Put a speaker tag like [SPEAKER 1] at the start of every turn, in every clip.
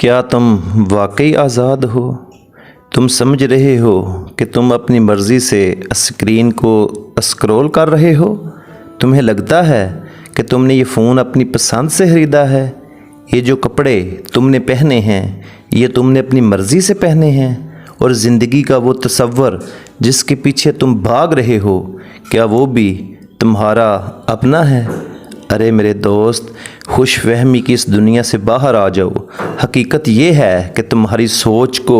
[SPEAKER 1] क्या तुम वाकई आज़ाद हो? तुम समझ रहे हो कि तुम अपनी मर्ज़ी से स्क्रीन को स्क्रॉल कर रहे हो? तुम्हें लगता है कि तुमने ये फ़ोन अपनी पसंद से ख़रीदा है? ये जो कपड़े तुमने पहने हैं ये तुमने अपनी मर्ज़ी से पहने हैं? और ज़िंदगी का वो तसव्वुर जिसके पीछे तुम भाग रहे हो, क्या वो भी तुम्हारा अपना है? अरे मेरे दोस्त, खुश फहमी की इस दुनिया से बाहर आ जाओ। हकीकत ये है कि तुम्हारी सोच को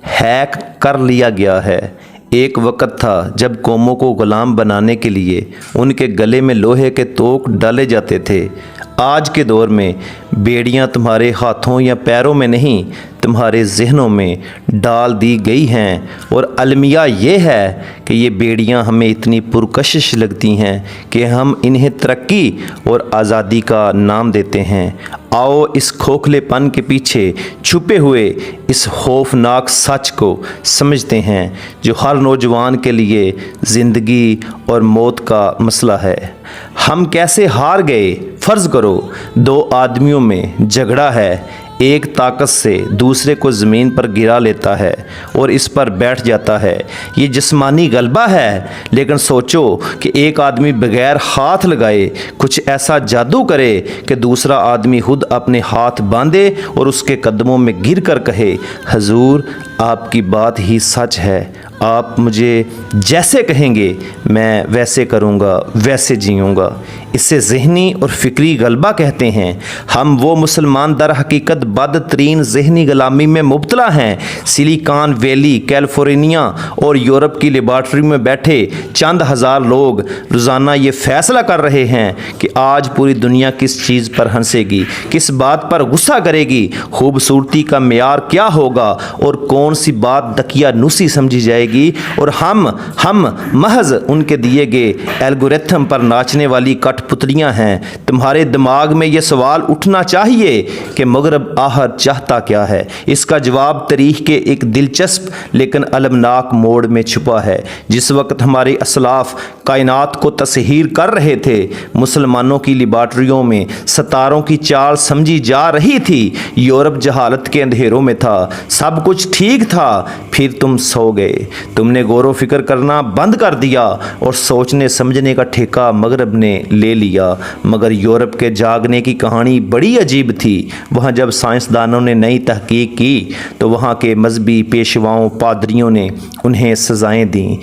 [SPEAKER 1] हैक कर लिया गया है। एक वक्त था जब कौमों को ग़ुलाम बनाने के लिए उनके गले में लोहे के तोक डाले जाते थे। आज के दौर में बेड़ियां तुम्हारे हाथों या पैरों में नहीं, तुम्हारे ज़हनों में डाल दी गई हैं। और अलमिया ये है कि ये बेड़ियां हमें इतनी पुरकशिश लगती हैं कि हम इन्हें तरक्की और आज़ादी का नाम देते हैं। आओ इस खोखलेपन के पीछे छुपे हुए इस खौफनाक सच को समझते हैं जो हर नौजवान के लिए ज़िंदगी और मौत का मसला है। हम कैसे हार गए? फ़र्ज़ करो दो आदमियों में झगड़ा है, एक ताकत से दूसरे को ज़मीन पर गिरा लेता है और इस पर बैठ जाता है। ये जिस्मानी गलबा है, लेकिन सोचो कि एक आदमी बगैर हाथ लगाए कुछ ऐसा जादू करे कि दूसरा आदमी खुद अपने हाथ बांधे और उसके कदमों में गिर कर कहे, हजूर आपकी बात ही सच है, आप मुझे जैसे कहेंगे मैं वैसे करूँगा, वैसे जीऊँगा। इसे ज़हनी और फ़िक्री गलबा कहते हैं। हम वो मुसलमान दर हकीकत बदतरीन ज़हनी ग़ुलामी में मुब्तला हैं। सिलिकॉन वैली, कैलिफोर्निया और यूरोप की लेबॉर्ट्री में बैठे चंद हज़ार लोग रोज़ाना ये फ़ैसला कर रहे हैं कि आज पूरी दुनिया किस चीज़ पर हंसेगी, किस बात पर गुस्सा करेगी, खूबसूरती का मेयार क्या होगा और कौन सी बात दकियानूसी समझी जाएगी। और हम महज उनके दिए गए एल्गोरिथम पर नाचने वाली कठपुतलियां हैं। तुम्हारे दिमाग में ये सवाल उठना चाहिए कि मगरब आहर चाहता क्या है। इसका जवाब तारीख़ के एक दिलचस्प लेकिन अलमनाक मोड़ में छुपा है। जिस वक्त हमारे असलाफ कायनात को तस्हीर कर रहे थे, मुसलमानों की लेबॉर्ट्रियों में सितारों की चाल समझी जा रही थी, यूरोप जहालत के अंधेरों में था, सब कुछ ठीक था, फिर तुम सो गए। तुमने गौर व फिक्र करना बंद कर दिया और सोचने समझने का ठेका मगरब ने ले लिया। मगर यूरोप के जागने की कहानी बड़ी अजीब थी। वहाँ जब साइंसदानों ने नई तहकीक की तो वहाँ के मजहबी पेशवाओं पादरियों ने उन्हें सज़ाएं दीं।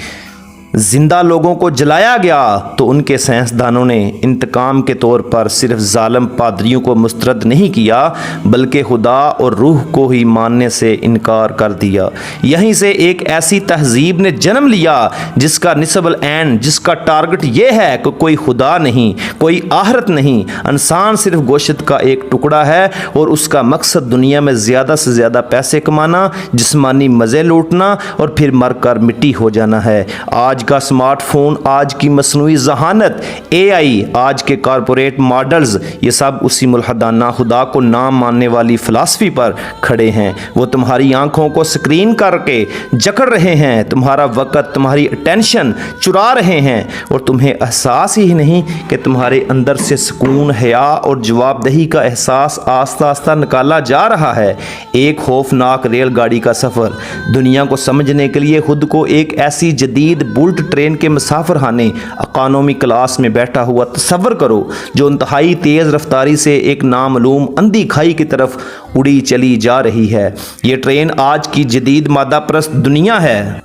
[SPEAKER 1] ज़िंदा लोगों को जलाया गया तो उनके साइंसदानों ने इंतकाम के तौर पर सिर्फ ज़ालिम पादरियों को मुस्तरद नहीं किया बल्कि खुदा और रूह को ही मानने से इनकार कर दिया। यहीं से एक ऐसी तहजीब ने जन्म लिया जिसका निस्बल एंड, जिसका टारगेट ये है कि कोई खुदा नहीं, कोई आहरत नहीं, इंसान सिर्फ गोश्त का एक टुकड़ा है और उसका मकसद दुनिया में ज़्यादा से ज़्यादा पैसे कमाना, जिस्मानी मज़े लूटना और फिर मर कर मिट्टी हो जाना है। आज का स्मार्टफोन, आज की मसनूई ज़हानत, AI, आज के कॉरपोरेट मॉडल्स, ये सब उसी मुल्हदाना खुदा को ना मानने वाली फ़िलासफ़ी पर खड़े हैं। वो तुम्हारी आंखों को स्क्रीन करके जकड़ रहे हैं, तुम्हारा वक़्त, तुम्हारी अटेंशन चुरा रहे हैं और तुम्हें एहसास ही नहीं कि तुम्हारे अंदर से सुकून, हया और जवाबदेही का एहसास आस्ता आस्ता निकाला जा रहा है। एक खौफनाक रेलगाड़ी का सफ़र। दुनिया को समझने के लिए खुद को एक ऐसी जदीद बुलेट ट्रेन के मुसाफिर खाने इकॉनमी क्लास में बैठा हुआ तस्वर करो जो इंतहाई तेज़ रफ्तारी से एक नामालूम अंधी खाई की तरफ उड़ी चली जा रही है। ये ट्रेन आज की जदीद मादा परस्त दुनिया है।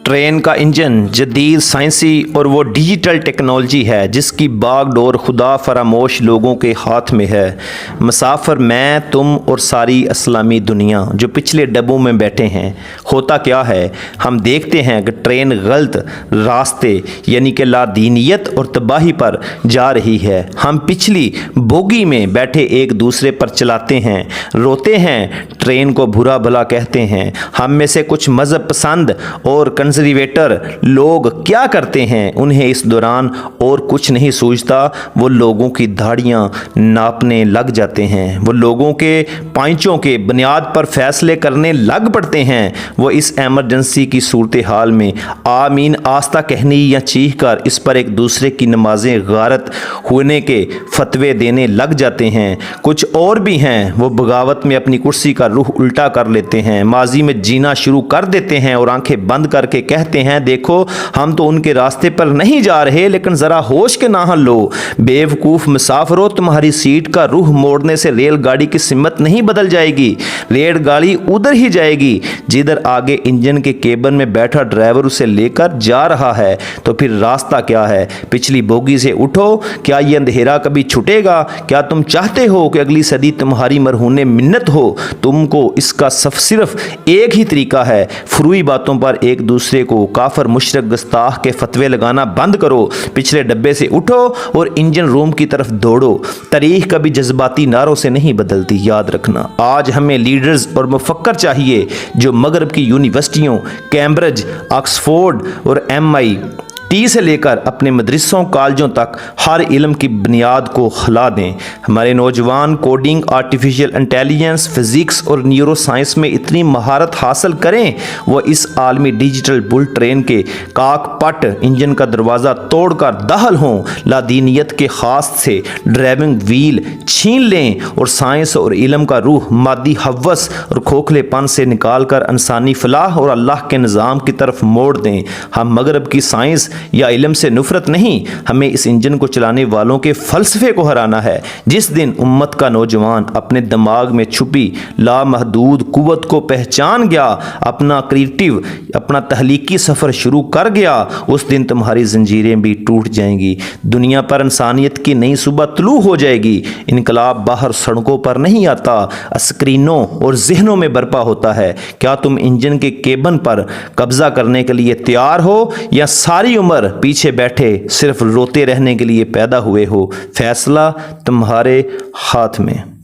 [SPEAKER 1] ट्रेन का इंजन जदीद साइंसी और वो डिजिटल टेक्नोलॉजी है जिसकी बागडोर खुदा फरामोश लोगों के हाथ में है। मुसाफिर मैं, तुम और सारी इस्लामी दुनिया जो पिछले डब्बों में बैठे हैं। होता क्या है, हम देखते हैं कि ट्रेन गलत रास्ते यानी कि लादीनियत और तबाही पर जा रही है। हम पिछली बोगी में बैठे एक दूसरे पर चलाते हैं, रोते हैं, ट्रेन को बुरा भला कहते हैं। हम में से कुछ मज़हब पसंद और کنزرویٹر لوگ کیا کرتے ہیں؟ انہیں اس دوران اور کچھ نہیں سوچتا، وہ لوگوں کی دھاڑیاں ناپنے لگ جاتے ہیں، وہ لوگوں کے پائنچوں کے بنیاد پر فیصلے کرنے لگ پڑتے ہیں، وہ اس ایمرجنسی کی صورتحال میں آمین آستہ کہنے یا چیخ کر اس پر ایک دوسرے کی نمازیں غارت ہونے کے فتوے دینے لگ جاتے ہیں۔ کچھ اور بھی ہیں، وہ بغاوت میں اپنی کرسی کا رخ الٹا کر لیتے ہیں، ماضی میں جینا شروع کر دیتے ہیں اور آنکھیں بند کر کے کہتے ہیں دیکھو ہم تو ان کے راستے پر نہیں جا رہے، لیکن ذرا ہوش کے ناحل لو۔ بے وقوف مسافرو، تمہاری سیٹ کا رخ موڑنے سے ریل گاڑی کی سمت نہیں بدل جائے گی، ریل گاڑی ادھر ہی جائے گی جدھر آگے انجن کے کیبن میں بیٹھا ڈرائیور اسے لے کر جا رہا ہے۔ تو پھر راستہ کیا ہے؟ پچھلی بوگی سے اٹھو، کیا یہ اندھیرا کبھی چھٹے گا؟ کیا تم چاہتے ہو کہ اگلی صدی تمہاری مرہون منت ہو؟ تم کو اس کا صرف ایک ہی طریقہ ہے، فروئی باتوں پر ایک دوسرے کو کافر مشرک گستاخ کے فتوے لگانا بند کرو، پچھلے ڈبے سے اٹھو اور انجن روم کی طرف دوڑو۔ تاریخ کبھی جذباتی نعروں سے نہیں بدلتی، یاد رکھنا۔ آج ہمیں لیڈرز اور مفکر چاہیے جو مغرب کی یونیورسٹیوں کیمبرج، آکسفورڈ اور MIT سے لے کر اپنے مدرسوں کالجوں تک ہر علم کی بنیاد کو ہلا دیں۔ ہمارے نوجوان کوڈنگ، آرٹیفیشل انٹیلیجنس، فزکس اور نیورو سائنس میں اتنی مہارت حاصل کریں وہ اس عالمی ڈیجیٹل بل ٹرین کے کاک پٹ انجن کا دروازہ توڑ کر داخل ہوں، لادینیت کے خاص سے ڈرائیونگ ویل چھین لیں اور سائنس اور علم کا روح مادی ہوس اور کھوکھلے پن سے نکال کر انسانی فلاح اور اللہ کے نظام کی طرف موڑ دیں۔ ہم مغرب کی سائنس یا علم سے نفرت نہیں، ہمیں اس انجن کو چلانے والوں کے فلسفے کو ہرانا ہے۔ جس دن امت کا نوجوان اپنے دماغ میں چھپی لامحدود قوت کو پہچان گیا، اپنا کریٹیو، اپنا تخلیقی سفر شروع کر گیا، اس دن تمہاری زنجیریں بھی ٹوٹ جائیں گی، دنیا پر انسانیت کی نئی صبح طلوع ہو جائے گی۔ انقلاب باہر سڑکوں پر نہیں آتا، اسکرینوں اور ذہنوں میں برپا ہوتا ہے۔ کیا تم انجن کے کیبن پر قبضہ کرنے کے لیے تیار ہو یا ساری عمر پیچھے بیٹھے صرف روتے رہنے کے لیے پیدا ہوئے ہو؟ فیصلہ تمہارے ہاتھ میں۔